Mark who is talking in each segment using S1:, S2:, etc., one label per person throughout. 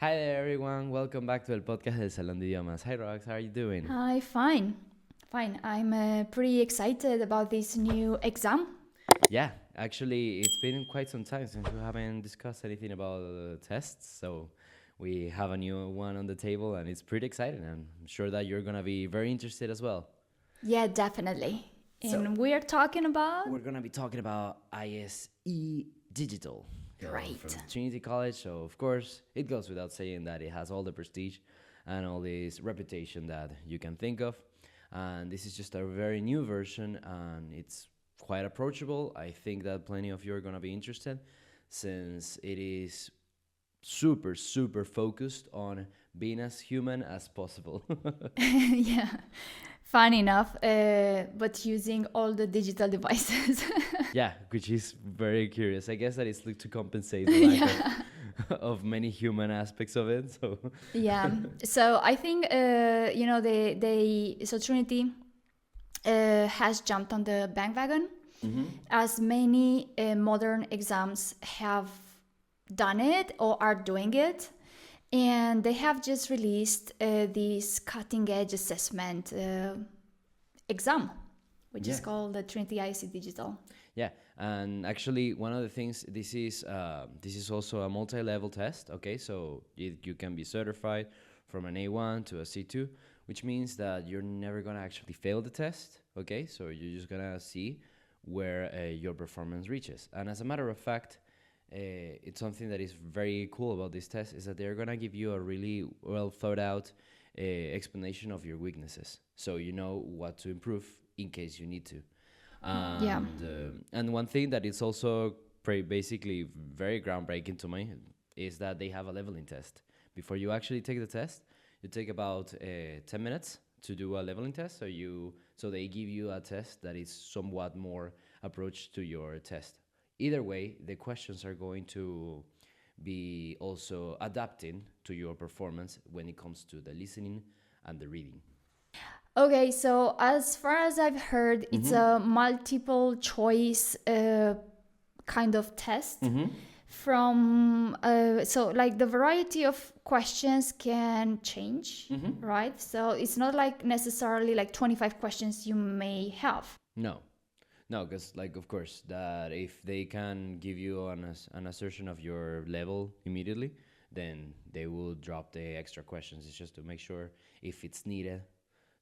S1: Hi there, everyone. Welcome back to el podcast del Salón de Idiomas. Hi, Rox. How are you doing?
S2: Hi, fine. Fine. I'm pretty excited about this new exam.
S1: Yeah, actually, it's been quite some time since we haven't discussed anything about tests. So we have a new one on the table, and it's pretty exciting. And I'm sure that you're going to be very interested as well.
S2: Yeah, definitely.
S1: So-
S2: And we're talking about...
S1: We're going to be talking about ISE Digital.
S2: Right.
S1: From Trinity College. So, of course, it goes without saying that it has all the prestige and all this reputation that you can think of. And this is just a very new version, and it's quite approachable. I think that plenty of you are going to be interested since it is super, super focused on being as human as possible.
S2: yeah, fun enough, but using all the digital devices.
S1: Yeah, which is very curious. I guess that it's like to compensate the lack of many human aspects of it. So
S2: Yeah. So I think, so Trinity has jumped on the bandwagon, as many modern exams have done it or are doing it. And they have just released this cutting edge assessment exam, which is called the Trinity ISE Digital.
S1: yeah, and actually one of the things, this is also a multi-level test. Okay, so you can be certified from an A1 to a C2, which means that you're never gonna actually fail the test. Okay, so you're just gonna see where your performance reaches. And as a matter of fact, it's something that is very cool about this test is that they're gonna give you a really well thought out explanation of your weaknesses, so you know what to improve in case you need to. And one thing that is also basically very groundbreaking to me is that they have a leveling test. Before you actually take the test, you take about 10 minutes to do a leveling test. So they give you a test that is somewhat more approached to your test. Either way, the questions are going to be also adapting to your performance when it comes to the listening and the reading.
S2: Okay, so as far as I've heard, it's a multiple choice kind of test. From so like the variety of questions can change, right? So it's not like necessarily like 25 questions you may have.
S1: No, because like of course that if they can give you an assertion of your level immediately, then they will drop the extra questions. It's just to make sure if it's needed,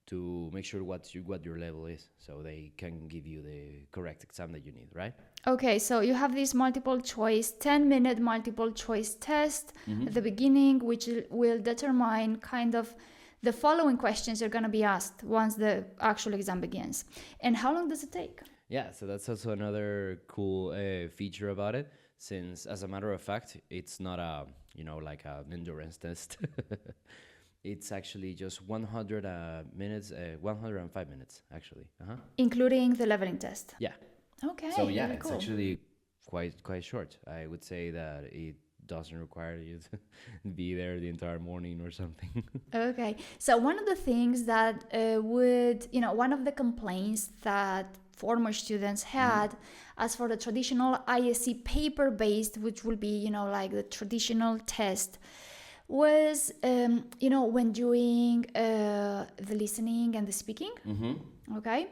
S1: to make sure what your level is, so they can give you the correct exam that you need, right?
S2: Okay, so you have this multiple choice, 10-minute multiple choice test at the beginning, which will determine kind of the following questions are going to be asked once the actual exam begins. And how long does it take?
S1: Yeah, so that's also another cool feature about it, since as a matter of fact, it's not like an endurance test. It's actually just 100 minutes, 105 minutes actually.
S2: Including the leveling test.
S1: Yeah.
S2: Okay.
S1: So yeah,
S2: really
S1: it's
S2: cool.
S1: actually quite short. I would say that it doesn't require you to be there the entire morning or something.
S2: Okay. So one of the things that one of the complaints that former students had as for the traditional ISE paper-based, which will be, like the traditional test, was, when doing the listening and the speaking. Okay.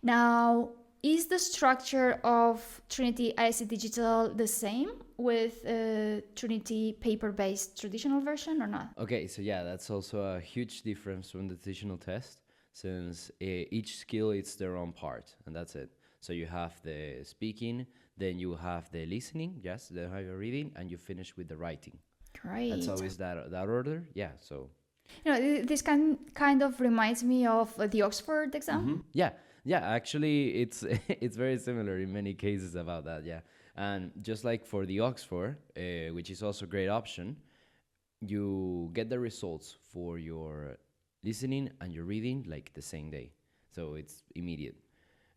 S2: Now, is the structure of Trinity ISE Digital the same with Trinity paper-based traditional version or not?
S1: Okay, so yeah, that's also a huge difference from the traditional test, since each skill is their own part, and that's it. So you have the speaking, then you have the listening, yes, then have your reading, and you finish with the writing.
S2: Great.
S1: That's always that order, yeah. So
S2: this kind of reminds me of the Oxford exam.
S1: yeah, actually, it's it's very similar in many cases about that, yeah. And just like for the Oxford, which is also a great option, you get the results for your listening and your reading like the same day, so it's immediate.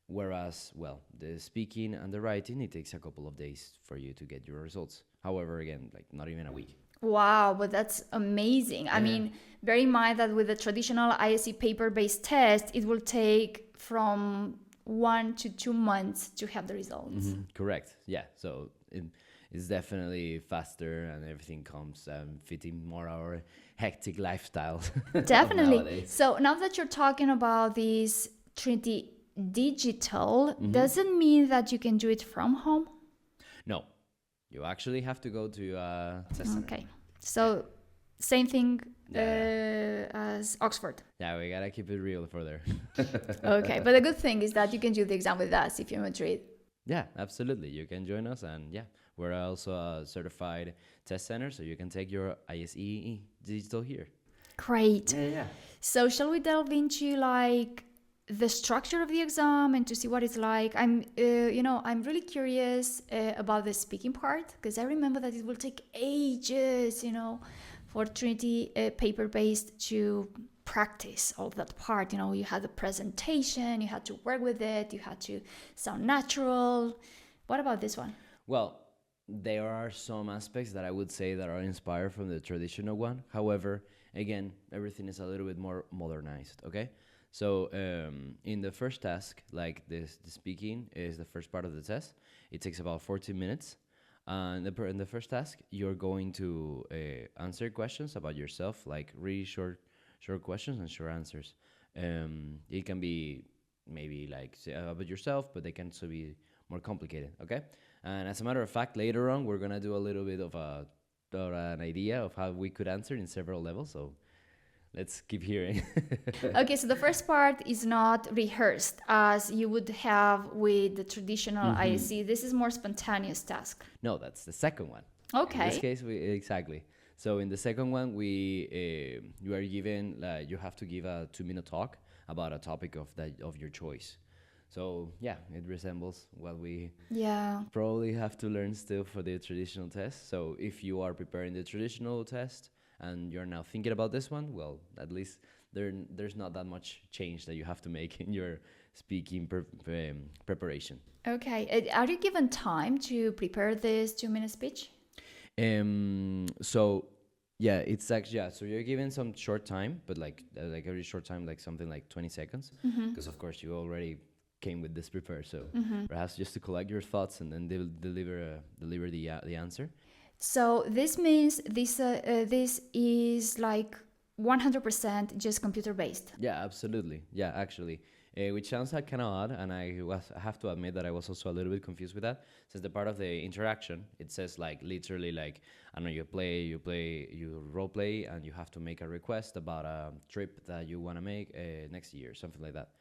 S1: Whereas, well, the speaking and the writing, it takes a couple of days for you to get your results. However, again, like not even a week.
S2: Wow, but that's amazing. I mean, bear in mind that with the traditional ISE paper-based test, it will take from 1 to 2 months to have the results.
S1: Correct. Yeah. So it's definitely faster and everything comes fitting more our hectic lifestyle.
S2: Definitely.
S1: Nowadays.
S2: So now that you're talking about this Trinity Digital,
S1: Mm-hmm.
S2: does it mean that you can do it from home?
S1: No, you actually have to go to a test center.
S2: Okay. So same thing
S1: Yeah.
S2: as Oxford.
S1: Yeah, we gotta keep it real for there.
S2: Okay. But the good thing is that you can do the exam with us if you're in Madrid.
S1: Yeah, absolutely. You can join us, and yeah, we're also a certified test center, so you can take your ISE Digital here.
S2: Great.
S1: Yeah.
S2: So shall we delve into like the structure of the exam and to see what it's like? I'm really curious about the speaking part, because I remember that it will take ages, for Trinity paper-based to practice all that part. You had the presentation, you had to work with it, you had to sound natural. What about this one?
S1: Well, there are some aspects that I would say that are inspired from the traditional one. However, again, everything is a little bit more modernized, okay? So in the first task, like the speaking is the first part of the test. It takes about 40 minutes. And in the first task, you're going to answer questions about yourself, like really short questions and short answers. It can be maybe like about yourself, but they can also be more complicated, okay? And as a matter of fact, later on, we're going to do a little bit of an idea of how we could answer in several levels. So let's keep hearing.
S2: Okay, so the first part is not rehearsed as you would have with the traditional ISE. This is more spontaneous task.
S1: No, that's the second one.
S2: Okay.
S1: In this case, exactly. So in the second one, you are given you have to give a 2-minute talk about a topic of your choice. So yeah, it resembles what we probably have to learn still for the traditional test. So if you are preparing the traditional test and you're now thinking about this one, well, at least there's not that much change that you have to make in your speaking preparation.
S2: Okay. Are you given time to prepare this 2-minute speech?
S1: So yeah, it's actually, so you're given some short time, but like every short time, like something like 20 seconds, because of course you already came with this prepared. So perhaps just to collect your thoughts and then deliver the answer.
S2: So this means this is like 100% just computer based.
S1: Yeah, absolutely. Yeah, actually. Which sounds like kind of odd, and I have to admit that I was also a little bit confused with that. Since the part of the interaction, it says like literally like, I don't know, you role play, and you have to make a request about a trip that you want to make next year, something like that.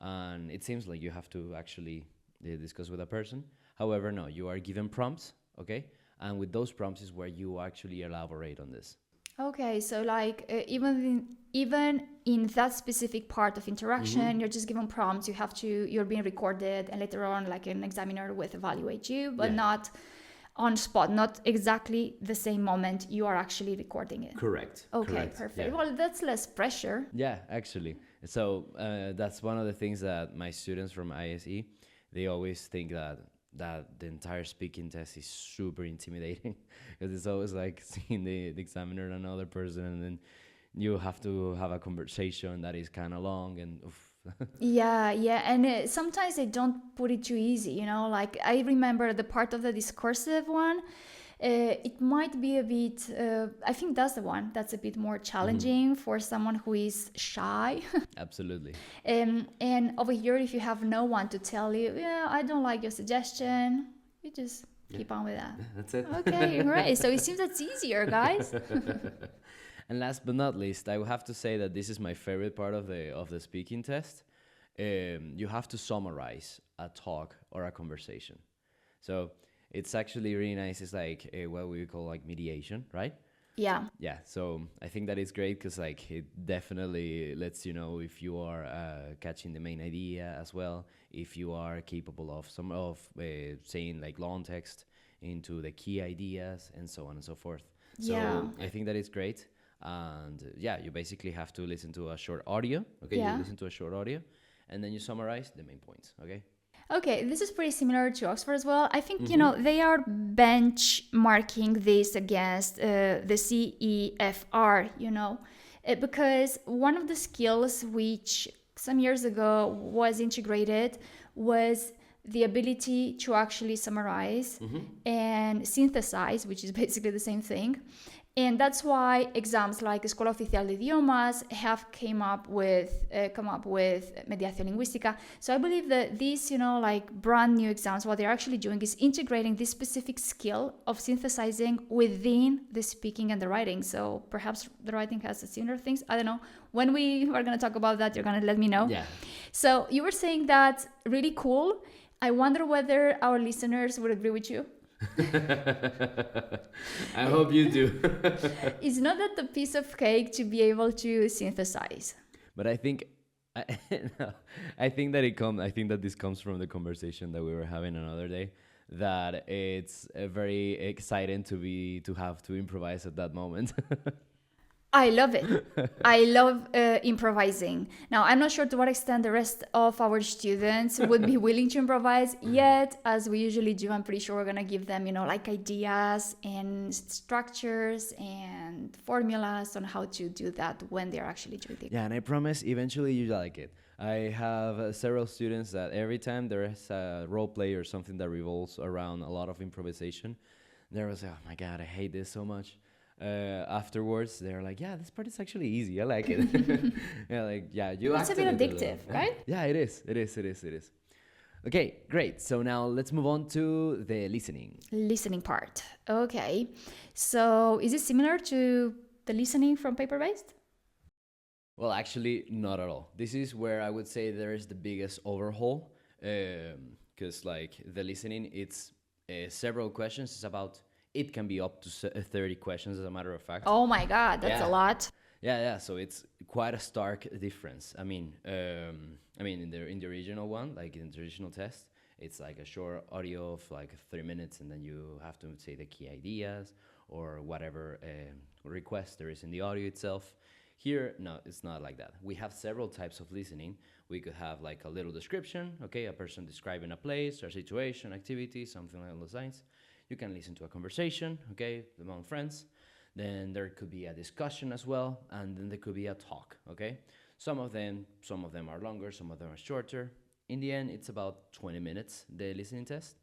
S1: And it seems like you have to actually discuss with a person. However, no, you are given prompts, okay? And with those prompts is where you actually elaborate on this.
S2: Okay, so like even in that specific part of interaction, you're just given prompts. You're being recorded, and later on, like an examiner will evaluate you, but not on spot, not exactly the same moment you are actually recording it.
S1: Correct.
S2: Okay,
S1: correct.
S2: perfect.
S1: Yeah.
S2: Well, that's less pressure.
S1: Yeah, actually. So that's one of the things that my students from ISE, they always think that the entire speaking test is super intimidating because it's always like seeing the examiner and another person, and then you have to have a conversation that is kind of long and
S2: Yeah, and sometimes they don't put it too easy, like I remember the part of the discursive one, it might be a bit, I think that's the one that's a bit more challenging for someone who is shy.
S1: Absolutely.
S2: And over here, if you have no one to tell you, I don't like your suggestion, you just keep on with that.
S1: That's it.
S2: Okay, great. So it seems that's easier, guys.
S1: And last but not least, I will have to say that this is my favorite part of the speaking test. You have to summarize a talk or a conversation. So it's actually really nice. It's like what we call like mediation, right?
S2: Yeah.
S1: Yeah. So I think that is great because like it definitely lets you know if you are catching the main idea as well, if you are capable of saying like long text into the key ideas and so on and so forth. So I think that is great. And you basically have to listen to a short audio. Okay, you listen to a short audio, and then you summarize the main points. Okay,
S2: this is pretty similar to Oxford as well. I think, they are benchmarking this against the CEFR, because one of the skills which some years ago was integrated was the ability to actually summarize and synthesize, which is basically the same thing. And that's why exams like Escuela Oficial de Idiomas have come up with Mediación Lingüística. So I believe that these, like brand new exams, what they're actually doing is integrating this specific skill of synthesizing within the speaking and the writing. So perhaps the writing has similar things. I don't know. When we are going to talk about that, you're going to let me know.
S1: Yeah.
S2: So you were saying that really cool. I wonder whether our listeners would agree with you.
S1: I hope you do.
S2: It's not that the piece of cake to be able to synthesize.
S1: But I think I think that this comes from the conversation that we were having another day, that it's very exciting to have to improvise at that moment.
S2: I love it. I love improvising. Now, I'm not sure to what extent the rest of our students would be willing to improvise yet, as we usually do. I'm pretty sure we're going to give them, like ideas and structures and formulas on how to do that when they're actually doing it.
S1: Yeah, and I promise eventually you like it. I have several students that every time there is a role play or something that revolves around a lot of improvisation, they're like, oh my God, I hate this so much. Afterwards they're like, yeah, this part is actually easy, I like it. It's
S2: a bit addictive, right?
S1: Yeah, it is. Okay, great. So now let's move on to the listening
S2: part. Okay, so is it similar to the listening from paper-based?
S1: Well, actually not at all. This is where I would say there is the biggest overhaul, because like the listening, it's several questions. It can be up to 30 questions, as a matter of fact.
S2: Oh my God, that's a lot.
S1: Yeah. So it's quite a stark difference. I mean, in the original one, like in the traditional test, it's like a short audio of like 3 minutes, and then you have to say the key ideas or whatever request there is in the audio itself. Here, no, it's not like that. We have several types of listening. We could have like a little description, okay, a person describing a place or situation, activity, something along those lines. You can listen to a conversation, okay, among friends. Then there could be a discussion as well, and then there could be a talk, okay? Some of them are longer, some of them are shorter. In the end, it's about 20 minutes, the listening test.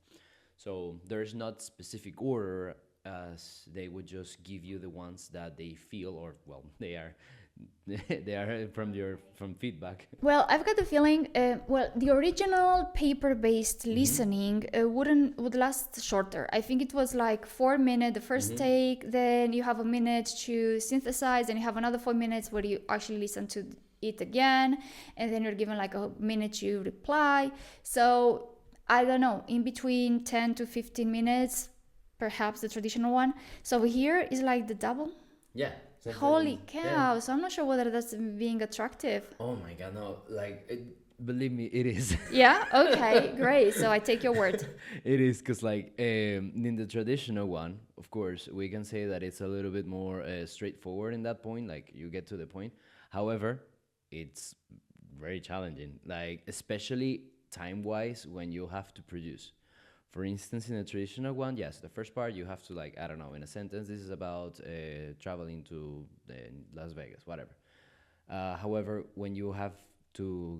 S1: So there's not specific order, as they would just give you the ones that they feel, or well, they are from feedback.
S2: Well, I've got the feeling, the original paper-based listening would last shorter. I think it was like 4 minutes the first take, then you have a minute to synthesize, and you have another 4 minutes where you actually listen to it again, and then you're given like a minute to reply. So I don't know, in between 10 to 15 minutes, perhaps the traditional one. So here is like the double.
S1: Yeah.
S2: Holy cow. Yeah. So I'm not sure whether that's being attractive.
S1: Oh my God, no. Believe me, it is.
S2: Yeah? Okay, great. So I take your word.
S1: It is, because in the traditional one, of course, we can say that it's a little bit more straightforward in that point, like you get to the point. However, it's very challenging, like especially time-wise when you have to produce. For instance, in a traditional one, yes, the first part you have to in a sentence, this is about traveling to Las Vegas, whatever. However, when you have to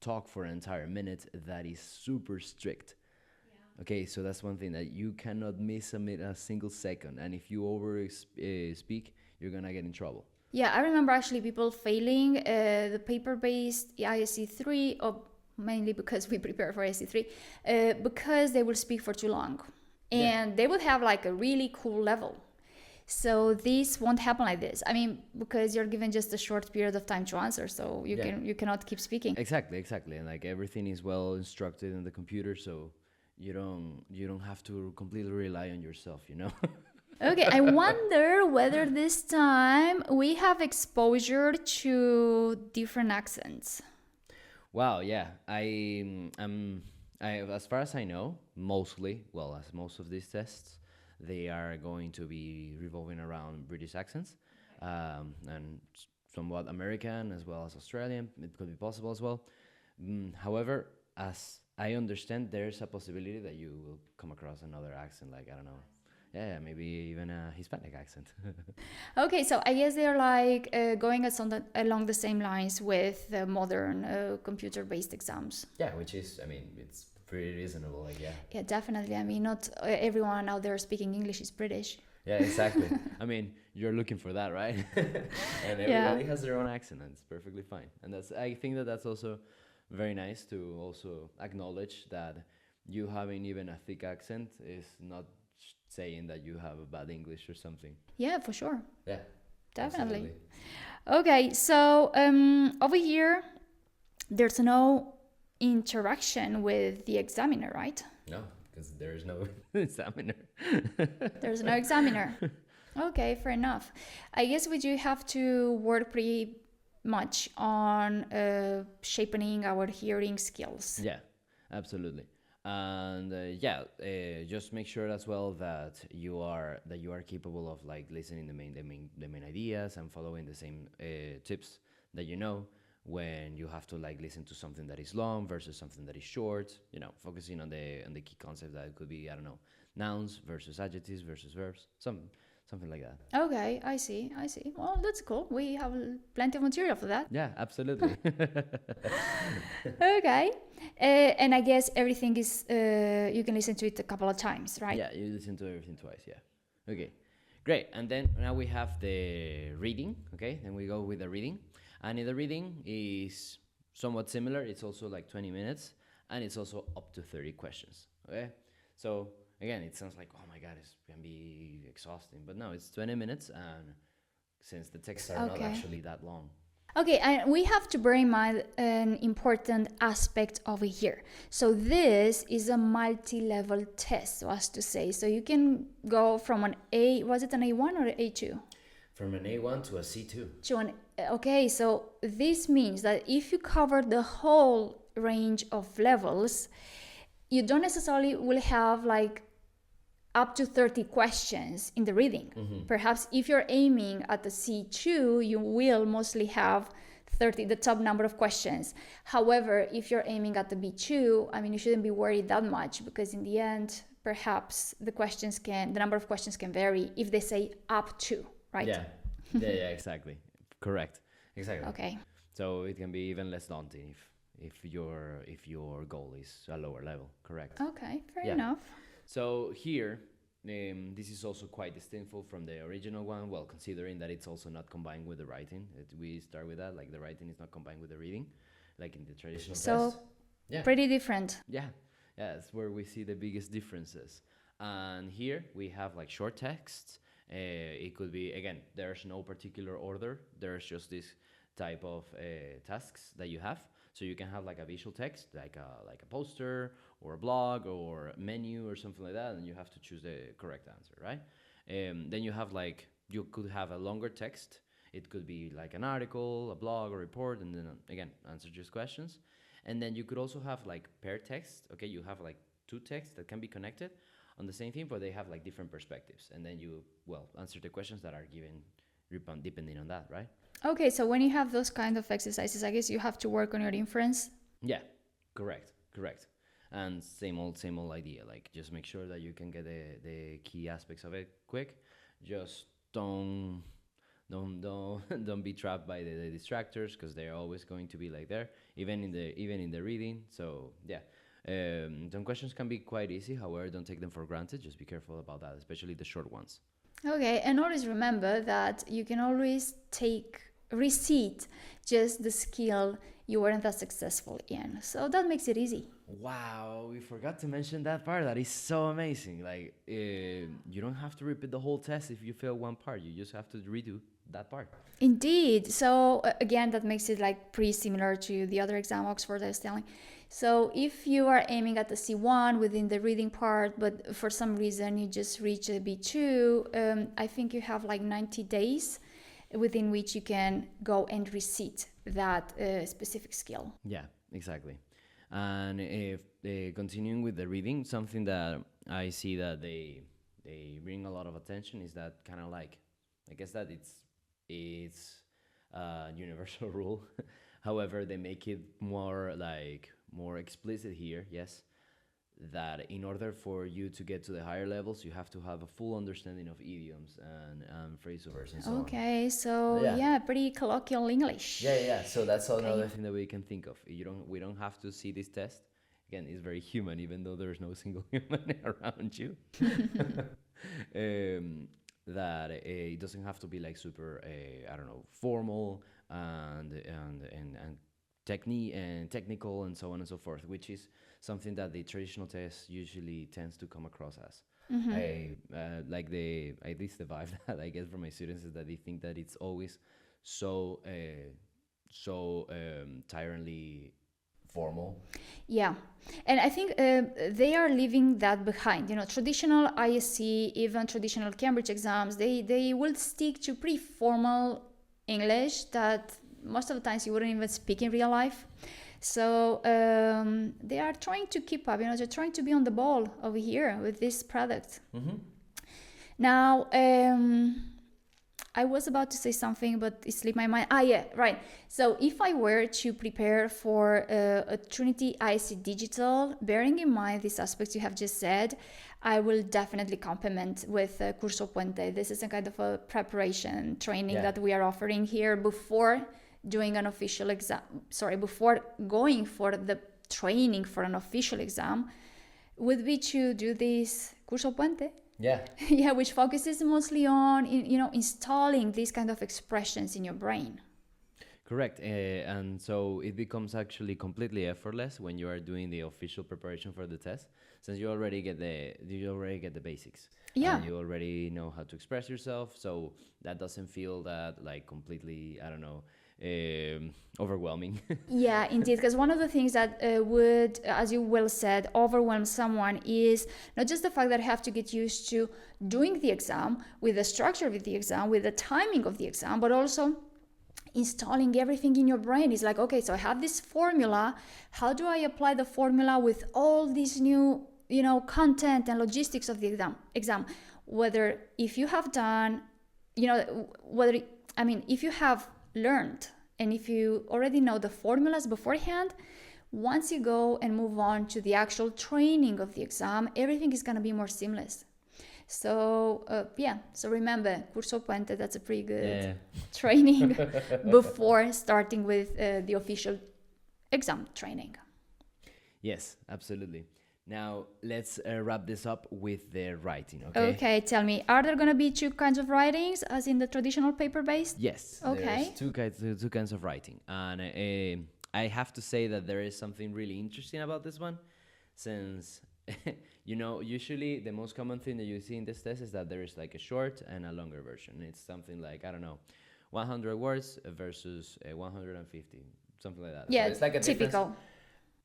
S1: talk for an entire minute, that is super strict. Yeah. Okay, so that's one thing, that you cannot miss a single second. And if you speak, you're going to get in trouble.
S2: Yeah, I remember actually people failing the paper-based ISE 3, or mainly because we prepare for ISE 3, because they will speak for too long. And they would have like a really cool level. So this won't happen like this. I mean, because you're given just a short period of time to answer, so you cannot keep speaking.
S1: Exactly. And like everything is well instructed in the computer, so you don't have to completely rely on yourself,
S2: Okay, I wonder whether this time we have exposure to different accents.
S1: Wow, yeah. As far as I know, as most of these tests, they are going to be revolving around British accents, and somewhat American as well as Australian. It could be possible as well. However, as I understand, there's a possibility that you will come across another accent, like, I don't know. Yeah, maybe even a Hispanic accent.
S2: Okay, so I guess they're like going along the same lines with the modern computer-based exams.
S1: Yeah, which is, it's pretty reasonable, like, yeah.
S2: Yeah, definitely. I mean, not everyone out there speaking English is British.
S1: Yeah, exactly. I mean, you're looking for that, right? And everybody has their own accent, and it's perfectly fine. And I think that's also very nice to also acknowledge that you having even a thick accent is not saying that you have a bad English or something.
S2: Yeah, for sure.
S1: Yeah,
S2: Definitely.
S1: absolutely.
S2: Okay, so over here, there's no interaction with the examiner, right?
S1: No, because there is no examiner.
S2: There's no examiner. Okay, fair enough. I guess we do have to work pretty much on sharpening our hearing skills.
S1: Yeah, absolutely. And just make sure as well that you are capable of like listening the main ideas and following the same tips that you know when you have to like listen to something that is long versus something that is short. You know, focusing on the key concept that could be, I don't know, nouns versus adjectives versus verbs, something like that.
S2: Okay, I see. Well, that's cool. We have plenty of material for that.
S1: Yeah, absolutely.
S2: Okay. And I guess everything is, you can listen to it a couple of times, right?
S1: Yeah, you listen to everything twice, yeah. Okay, great. And then now we have the reading, okay? Then we go with the reading. And in the reading is somewhat similar. It's also like 20 minutes, and it's also up to 30 questions, okay? So again, it sounds like, oh my God, it's gonna be exhausting. But no, it's 20 minutes, and since the texts are not actually that long.
S2: Okay, and we have to bear in mind an important aspect over here. So this is a multi-level test, so as to say. So you can go from an A, was it an A1 or an A2?
S1: From an A1 to a C2.
S2: Okay, so this means that if you cover the whole range of levels, you don't necessarily will have like up to 30 questions in the reading. Mm-hmm. Perhaps if you're aiming at the C2, you will mostly have 30, the top number of questions. However, if you're aiming at the B2, I mean, you shouldn't be worried that much, because in the end, perhaps the number of questions can vary if they say up to, right?
S1: Yeah, exactly. Correct. Exactly.
S2: Okay.
S1: So it can be even less daunting if your goal is a lower level. Correct.
S2: Okay, fair enough.
S1: So here, this is also quite distinct from the original one. Well, considering that it's also not combined with the writing, we start with that. Like the writing is not combined with the reading, like in the traditional test.
S2: So pretty different.
S1: Yeah, that's where we see the biggest differences. And here we have like short texts. It could be, again, there's no particular order. There's just this type of tasks that you have. So you can have like a visual text, like a poster or a blog or a menu or something like that, and you have to choose the correct answer, right? Then you could have a longer text. It could be like an article, a blog, or report, and then again, answer just questions. And then you could also have like paired text. Okay, you have like two texts that can be connected on the same thing, but they have like different perspectives. And then you, answer the questions that are given depending on that, right?
S2: Okay, so when you have those kind of exercises, I guess you have to work on your inference.
S1: Yeah, correct. And same old idea. Like, just make sure that you can get the key aspects of it quick. Just don't be trapped by the distractors, because they're always going to be like there, even in the reading. So yeah, some questions can be quite easy. However, don't take them for granted. Just be careful about that, especially the short ones.
S2: Okay, and always remember that you can always reseat just the skill you weren't that successful in. So that makes it easy.
S1: Wow, we forgot to mention that part. That is so amazing. Like, you don't have to repeat the whole test if you fail one part. You just have to redo that part.
S2: Indeed. So again, that makes it like pretty similar to the other exam Oxford I was telling. So if you are aiming at the C1 within the reading part, but for some reason you just reach a B2, I think you have like 90 days within which you can go and reseat that specific skill.
S1: Yeah, exactly. And if continuing with the reading, something that I see that they bring a lot of attention is that kind of like, I guess that it's a universal rule. However, they make it more explicit here, yes, that in order for you to get to the higher levels, you have to have a full understanding of idioms and phrasal verbs and so on.
S2: Okay, so yeah, pretty colloquial English.
S1: Yeah. So that's another thing that we can think of. We don't have to see this test again, is very human, even though there's no single human around you. That it doesn't have to be like super, I don't know, formal and technical and so on and so forth, which is something that the traditional test usually tends to come across as. At least the vibe that I get from my students is that they think that it's always so tyrantly formal.
S2: Yeah, and I think they are leaving that behind. Traditional ISE, even traditional Cambridge exams, they will stick to pretty formal English that most of the times you wouldn't even speak in real life. So they are trying to keep up. They're trying to be on the ball over here with this product. Now, I was about to say something, but it slipped my mind. Yeah, right. So if I were to prepare for a Trinity ISE Digital, bearing in mind these aspects you have just said, I will definitely complement with Curso Puente. This is a kind of a preparation training that we are offering here before doing an official exam. Before going for the training for an official exam, would be to do this Curso Puente. Yeah, which focuses mostly on installing these kind of expressions in your brain.
S1: Correct, and so it becomes actually completely effortless when you are doing the official preparation for the test, since you already get the basics.
S2: Yeah,
S1: and you already know how to express yourself, so that doesn't feel that like completely, I don't know, overwhelming.
S2: Yeah, indeed, because one of the things that would, as you well said, overwhelm someone is not just the fact that I have to get used to doing the exam, with the structure of the exam, with the timing of the exam, but also installing everything in your brain. It's like, okay, so I have this formula. How do I apply the formula with all these new, content and logistics of the exam? If you have done, if you have learned and if you already know the formulas beforehand, once you go and move on to the actual training of the exam, everything is going to be more seamless. So so remember, Curso Puente, that's a pretty good training before starting with the official exam training.
S1: Yes, absolutely. Now let's wrap this up with the writing.
S2: Okay, tell me, are there going to be two kinds of writings as in the traditional paper-based?
S1: Yes.
S2: Okay.
S1: There's two kinds of writing, and I have to say that there is something really interesting about this one, since usually the most common thing that you see in this test is that there is like a short and a longer version. It's something like, I don't know, 100 words versus 150, something like that.
S2: Yeah,
S1: so it's like a
S2: typical.
S1: Difference.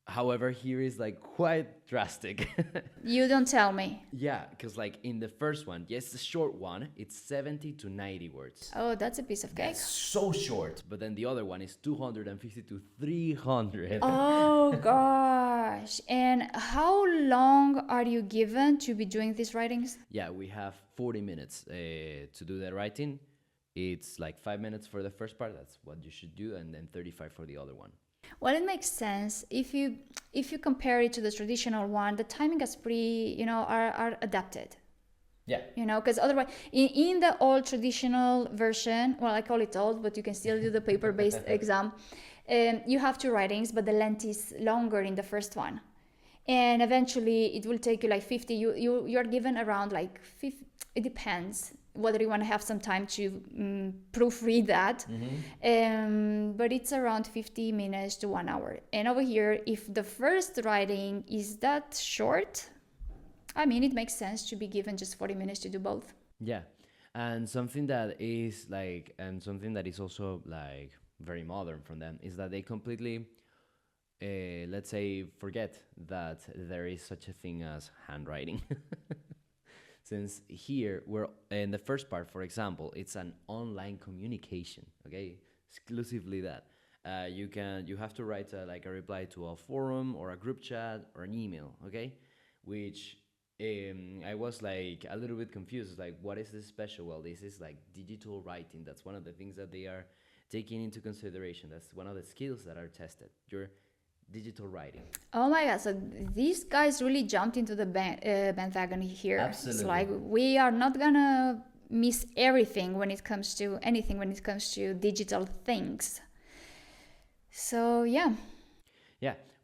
S1: However, here is like quite drastic.
S2: You don't tell me.
S1: Yeah, because like in the first one, yes, the short one, it's 70 to 90 words.
S2: Oh, that's a piece of cake.
S1: That's so short. But then the other one is 250 to 300.
S2: Oh, gosh. And how long are you given to be doing these writings?
S1: Yeah, we have 40 minutes to do the writing. It's like 5 minutes for the first part. That's what you should do. And then 35 for the other one.
S2: Well, it makes sense. If you compare it to the traditional one, the timing is pretty, are adapted.
S1: Yeah.
S2: Because otherwise, in the old traditional version, well, I call it old, but you can still do the paper-based exam. You have two writings, but the length is longer in the first one. And eventually, it will take you like 50. You're given around like 50. It depends whether you want to have some time to proofread that. But it's around 50 minutes to 1 hour. And over here, if the first writing is that short, it makes sense to be given just 40 minutes to do both.
S1: Yeah. And something that is also like very modern from them is that they completely, let's say, forget that there is such a thing as handwriting. Since here, we're in the first part, for example, it's an online communication, okay? Exclusively that. You have to write a reply to a forum or a group chat or an email, okay? Which I was like a little bit confused, like, what is this special? Well, this is like digital writing. That's one of the things that they are taking into consideration. That's one of the skills that are tested. Your digital writing.
S2: Oh my God, so these guys really jumped into the bandwagon here.
S1: Absolutely.
S2: It's like, we are not gonna miss anything when it comes to digital things. So yeah,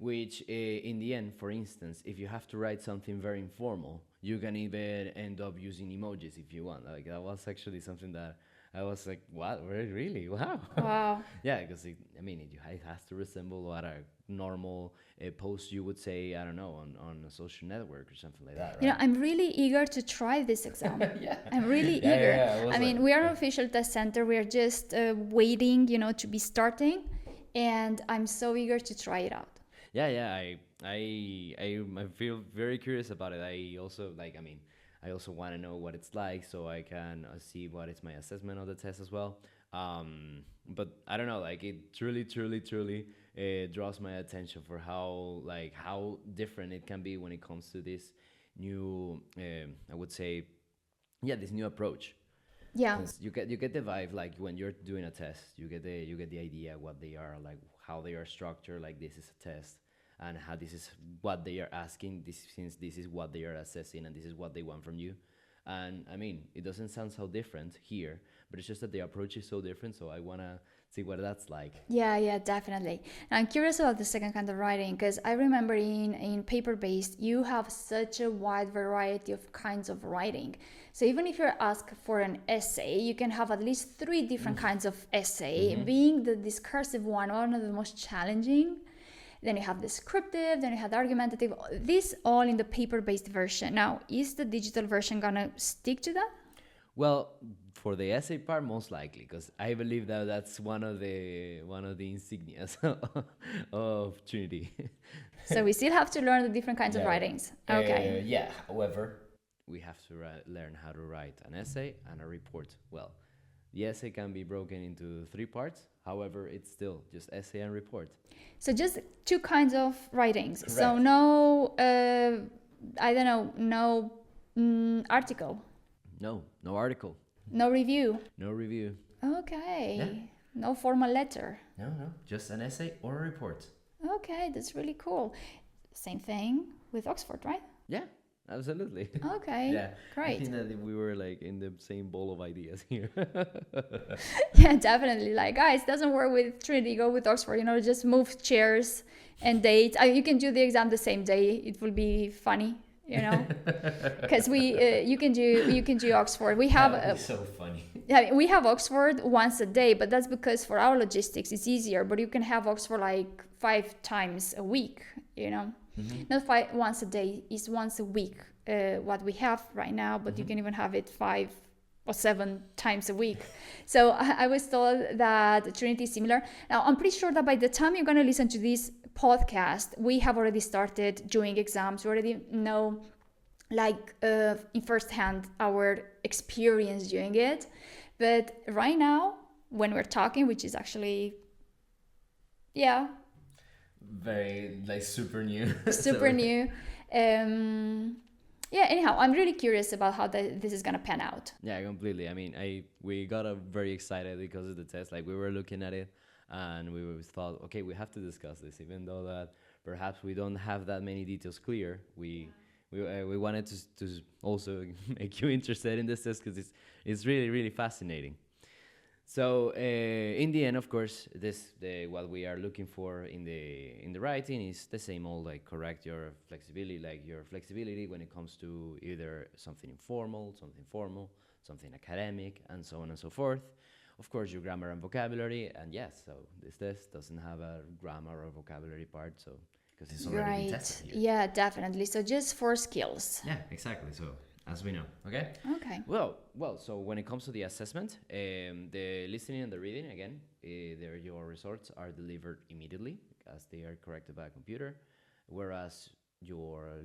S1: which in the end, for instance, if you have to write something very informal, you can even end up using emojis if you want. Like that was actually something that I was like, what? Really? Wow.
S2: Wow.
S1: Yeah, because it has to resemble what a normal post you would say, I don't know, on a social network or something like that, right?
S2: You know, I'm really eager to try this exam.
S1: Yeah.
S2: I'm really
S1: Yeah,
S2: eager.
S1: yeah,
S2: I mean, we are an official test center. We are just waiting, to be starting, and I'm so eager to try it out.
S1: Yeah. I feel very curious about it. I also want to know what it's like, so I can see what is my assessment of the test as well. But I don't know, like it truly draws my attention for how different it can be when it comes to this new, I would say, this new approach.
S2: Yeah.
S1: 'Cause you get the vibe, like when you're doing a test, you get the idea what they are, like how they are structured, like this is a test, and how this is what they are asking, since this is what they are assessing, and this is what they want from you. And I mean, it doesn't sound so different here, but it's just that the approach is so different, so I want to see what that's like.
S2: Yeah, definitely. And I'm curious about the second kind of writing, because I remember in paper-based, you have such a wide variety of kinds of writing. So even if you're asked for an essay, you can have at least 3 different kinds of essay, being the discursive one of the most challenging. Then you have descriptive, then you have argumentative, this all in the paper-based version. Now, is the digital version gonna stick to that?
S1: Well, for the essay part, most likely, because I believe that that's one of the insignias of Trinity.
S2: So we still have to learn the different kinds of writings. Okay.
S1: However, we have to learn how to write an essay and a report. Well, the essay can be broken into 3 parts. However, it's still just essay and report.
S2: So just 2 kinds of writings.
S1: Correct.
S2: So no, article.
S1: No article.
S2: No review.
S1: No review.
S2: Okay.
S1: Yeah.
S2: No formal letter.
S1: No, just an essay or a report.
S2: Okay, that's really cool. Same thing with Oxford, right?
S1: Yeah, absolutely.
S2: Okay,
S1: Yeah,
S2: great.
S1: I think that we were like in the same bowl of ideas here.
S2: Yeah, definitely. Like, guys, doesn't work with Trinity, go with Oxford. Just move chairs and dates. You can do the exam the same day. It will be funny, because you can do Oxford. We have
S1: That would be so funny.
S2: Yeah, we have Oxford once a day, but that's because for our logistics it's easier. But you can have Oxford like 5 times a week. Not 5 once a day. It's once a week. What we have right now, but you can even have it 5 or 7 times a week. So I was told that Trinity is similar. Now I'm pretty sure that by the time you're gonna listen to this podcast, we have already started doing exams. We already know, like in first hand, our experience doing it. But right now, when we're talking, which is actually,
S1: Very super new.
S2: super new. Anyhow, I'm really curious about how this is gonna pan out.
S1: Yeah, completely. I mean, we got very excited because of the test. Like we were looking at it, and we thought, okay, we have to discuss this, even though that perhaps we don't have that many details clear. We wanted to also make you interested in this test because it's really fascinating. So in the end, of course, what we are looking for in the writing is the same old, like correct your flexibility when it comes to either something informal, something formal, something academic, and so on and so forth. Of course, your grammar and vocabulary, and yes, so this test doesn't have a grammar or vocabulary part, so because it's already been tested here.
S2: Yeah, definitely. So just 4 skills.
S1: Yeah, exactly. So as we know, okay.
S2: Okay.
S1: Well. So when it comes to the assessment, the listening and the reading, again, your results are delivered immediately as they are corrected by a computer, whereas your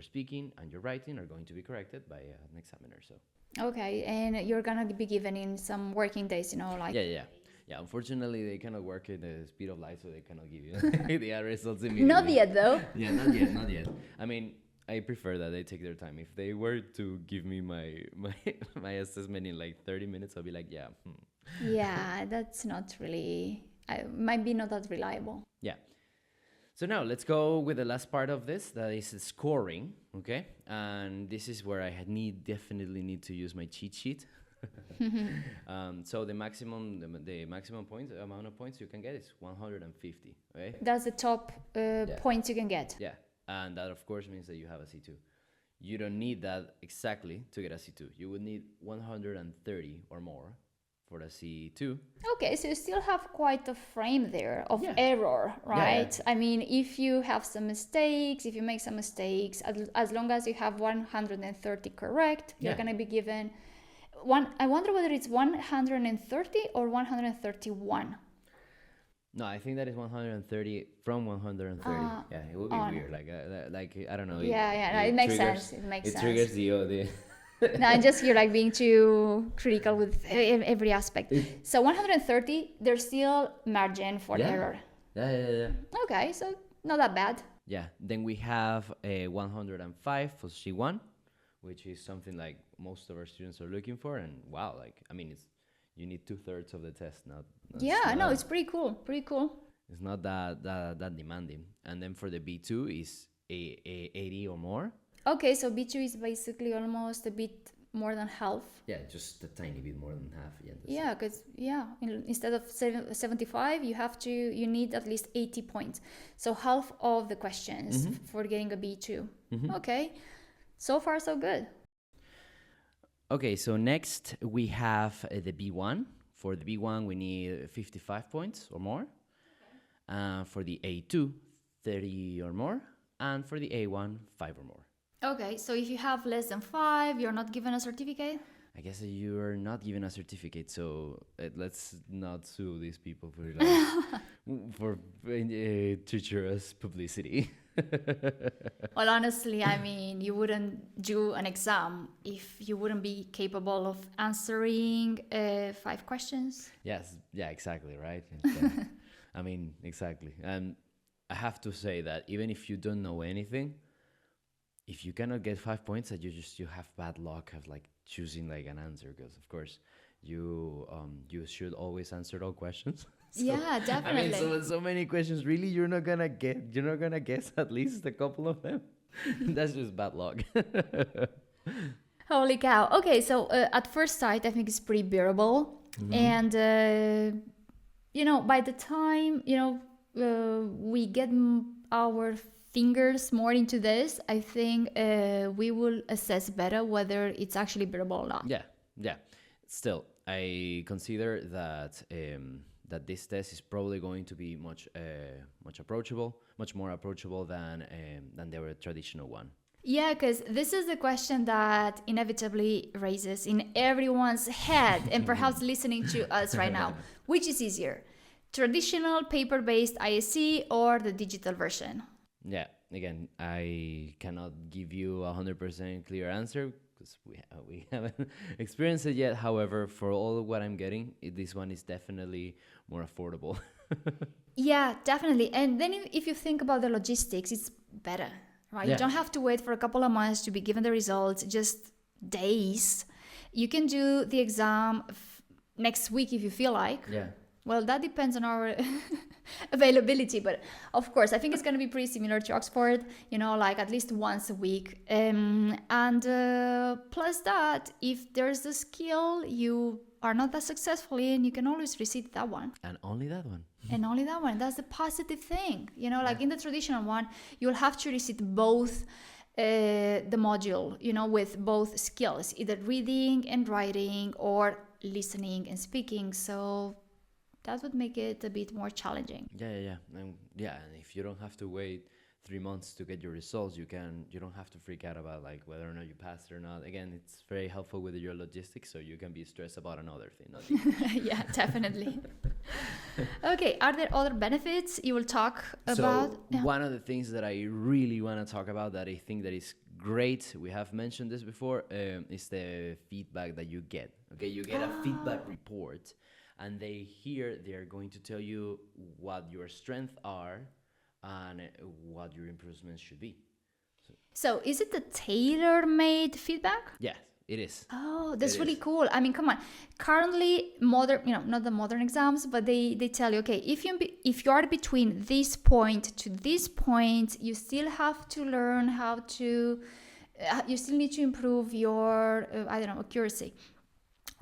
S1: speaking and your writing are going to be corrected by an examiner. So.
S2: Okay, and you're gonna be given in some working days, like.
S1: Yeah. Unfortunately, they cannot work at the speed of light, so they cannot give you the results immediately.
S2: Not yet, though.
S1: Yeah, not yet. I mean, I prefer that they take their time. If they were to give me my assessment in like 30 minutes, I'll be like, yeah.
S2: Yeah, that's not really, might be not that reliable.
S1: Yeah. So now let's go with the last part of this, that is scoring, okay? And this is where I definitely need to use my cheat sheet. So the maximum amount of points you can get is 150, right?
S2: That's the top points you can get.
S1: Yeah, and that of course means that you have a C2. You don't need that exactly to get a C2. You would need 130 or more for a C2.
S2: Okay, so you still have quite a frame there of
S1: Yeah.
S2: error, right?
S1: Yeah.
S2: I mean, if you have some mistakes, if you make some mistakes, as long as you have 130 correct, you're
S1: Yeah.
S2: going to be given one. I wonder whether it's 130 or 131.
S1: No, I think that is 130 from 130. Yeah, it would be weird. Like I don't know.
S2: It makes
S1: triggers-
S2: sense. It makes
S1: It
S2: sense.
S1: triggers the
S2: No, and just you're like being too critical with every aspect. So 130, there's still margin for
S1: Yeah.
S2: error.
S1: Yeah.
S2: Okay, so not that bad.
S1: Yeah. Then we have a 105 for C1, which is something like most of our students are looking for. And wow, like I mean, you need 2/3 of the test.
S2: It's pretty cool. Pretty cool.
S1: It's not that demanding. And then for the B2 is a 80 or more.
S2: Okay, so B2 is basically almost a bit more than half.
S1: Yeah, just a tiny bit more than half.
S2: Yeah, because instead of 75, you need at least 80 points. So half of the questions for getting a B2. Okay, so far so good.
S1: Okay, so next we have the B1. For the B1, we need 55 points or more. For the A2, 30 or more. And for the A1, 5 or more.
S2: Okay, so if you have less than 5, you're not given a certificate?
S1: I guess you're not given a certificate, so let's not sue these people for for treacherous publicity.
S2: Well, honestly, I mean, you wouldn't do an exam if you wouldn't be capable of answering 5 questions.
S1: Yes, yeah, exactly, right? Yeah. I mean, exactly. And I have to say that even if you don't know anything, if you cannot get 5 points, that you have bad luck of like choosing like an answer, because of course you should always answer all questions. So,
S2: Yeah, definitely.
S1: I mean, so many questions. Really, you're not gonna guess at least a couple of them. That's just bad luck.
S2: Holy cow. Okay, so at first sight, I think it's pretty bearable. And, by the time, we get our fingers more into this, I think we will assess better whether it's actually bearable or not.
S1: Yeah. Still, I consider that that this test is probably going to be much more approachable than the traditional one.
S2: Yeah, because this is the question that inevitably raises in everyone's head and perhaps listening to us right now. Which is easier, traditional paper-based ISE or the digital version?
S1: Yeah, again, I cannot give you 100% clear answer because we haven't experienced it yet. However, for all of what I'm getting, this one is definitely more affordable.
S2: Yeah, definitely. And then if you think about the logistics, it's better, right?
S1: Yeah.
S2: You don't have to wait for a couple of months to be given the results, just days. You can do the exam next week if you feel like.
S1: Yeah.
S2: Well, that depends on our availability, but of course, I think it's going to be pretty similar to Oxford, like at least once a week. And plus that, if there's a skill you are not that successful in, you can always resit that one.
S1: And only that one.
S2: And only that one. That's the positive thing. Like in the traditional one, you'll have to resit both the module, with both skills, either reading and writing or listening and speaking. So that would make it a bit more challenging.
S1: Yeah. And if you don't have to wait 3 months to get your results, you don't have to freak out about like whether or not you passed or not. Again, it's very helpful with your logistics, so you can be stressed about another thing. Not
S2: Yeah, definitely. Okay, are there other benefits you will talk about?
S1: So one of the things that I really want to talk about that I think that is great, we have mentioned this before, is the feedback that you get. Okay, you get a feedback report, and they're going to tell you what your strengths are and what your improvements should be.
S2: So is it the tailor-made feedback?
S1: Yes, it is.
S2: Oh, that's really cool. I mean, come on. Currently, not the modern exams, but they tell you, okay, if you are between this point to this point, you still have to learn how to, you still need to improve your, accuracy.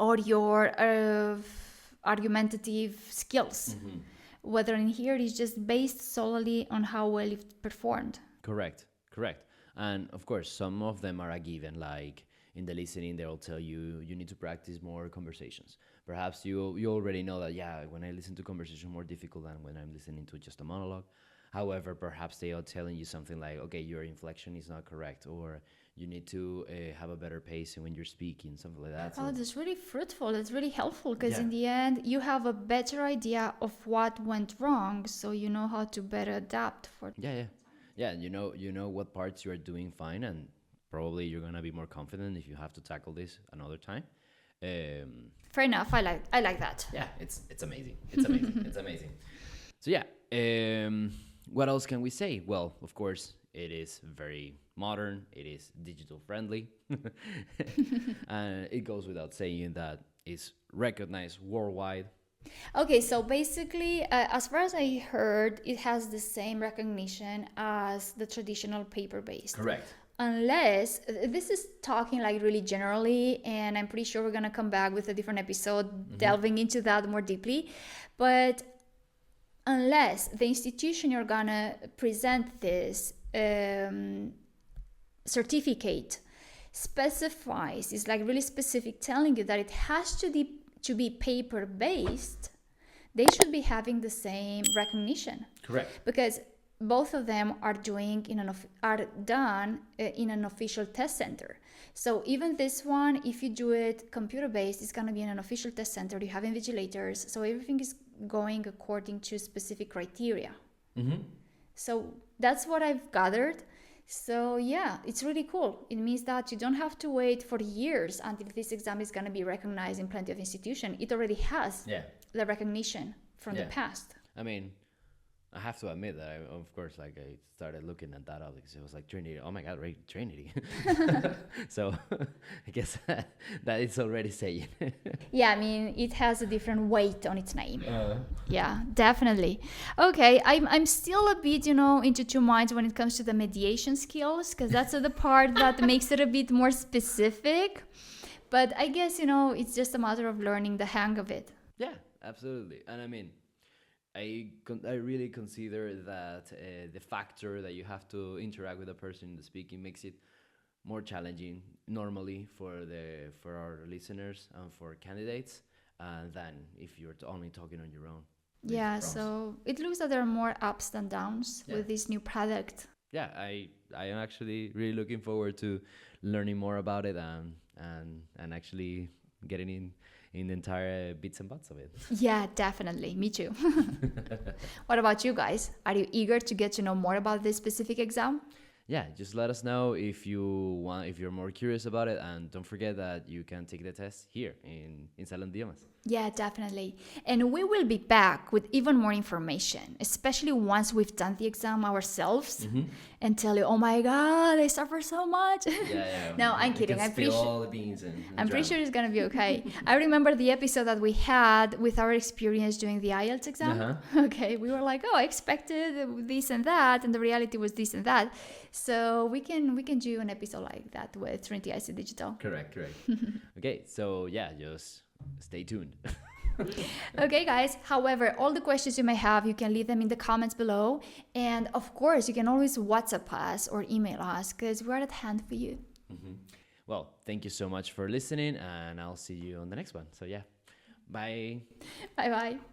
S2: or your argumentative skills. Whether in here it's just based solely on how well you've performed.
S1: Correct. And of course, some of them are a given, like in the listening, they'll tell you you need to practice more conversations. Perhaps you already know that, yeah, when I listen to conversation, more difficult than when I'm listening to just a monologue. However, perhaps they are telling you something like, okay, your inflection is not correct, or you need to have a better pace when you're speaking, something like that.
S2: Oh, that's really fruitful. That's really helpful because
S1: Yeah.
S2: in the end, you have a better idea of what went wrong, so you know how to better adapt for.
S1: Yeah, you know what parts you are doing fine, and probably you're gonna be more confident if you have to tackle this another time.
S2: Fair enough. I like that.
S1: Yeah, it's amazing. It's amazing. So yeah, what else can we say? Well, of course, it is very modern. It is digital friendly, and it goes without saying that it's recognized worldwide.
S2: Okay, so basically, as far as I heard, it has the same recognition as the traditional paper-based.
S1: Correct.
S2: Unless, this is talking like really generally, and I'm pretty sure we're gonna come back with a different episode delving into that more deeply. But unless the institution you're gonna present this certificate specifies, is like really specific, telling you that it has to be paper based, they should be having the same recognition.
S1: Correct.
S2: Because both of them are done in an official test center. So even this one, if you do it computer based, it's gonna be in an official test center. You have invigilators, so everything is going according to specific criteria. So that's what I've gathered. So yeah, it's really cool. It means that you don't have to wait for years until this exam is going to be recognized in plenty of institutions. It already has the recognition from the past.
S1: I mean, I have to admit that, of course, like I started looking at that up because it was like Trinity. Oh my God, right, Trinity. So I guess that it's already saying.
S2: Yeah, I mean, it has a different weight on its name. Yeah, definitely. Okay, I'm still a bit, into two minds when it comes to the mediation skills, because that's the part that makes it a bit more specific. But I guess, it's just a matter of learning the hang of it.
S1: Yeah, absolutely. And I mean, I really consider that the factor that you have to interact with a person in the speaking makes it more challenging normally for our listeners and for candidates than if you're only talking on your own.
S2: Yeah, so it looks that there are more ups than downs with this new product.
S1: Yeah, I am actually really looking forward to learning more about it and actually getting in the entire bits and bats of it.
S2: Yeah, definitely. Me too. What about you guys? Are you eager to get to know more about this specific exam?
S1: Yeah, just let us know if you're more curious about it, and don't forget that you can take the test here in Salón de Idiomas.
S2: Yeah, definitely. And we will be back with even more information, especially once we've done the exam ourselves and tell you, oh my God, I suffer so much.
S1: Yeah.
S2: No, I'm kidding. I'm pretty sure
S1: all the beans and
S2: I'm pretty sure it's going to be okay. I remember the episode that we had with our experience doing the IELTS exam. Okay, we were like, oh, I expected this and that, and the reality was this and that. So we can do an episode like that with Trinity ISE Digital.
S1: Correct. Okay, so yeah, just stay tuned.
S2: Okay, guys. However, all the questions you may have, you can leave them in the comments below. And of course, you can always WhatsApp us or email us because we're at hand for you.
S1: Well, thank you so much for listening, and I'll see you on the next one. So yeah, bye.
S2: Bye-bye.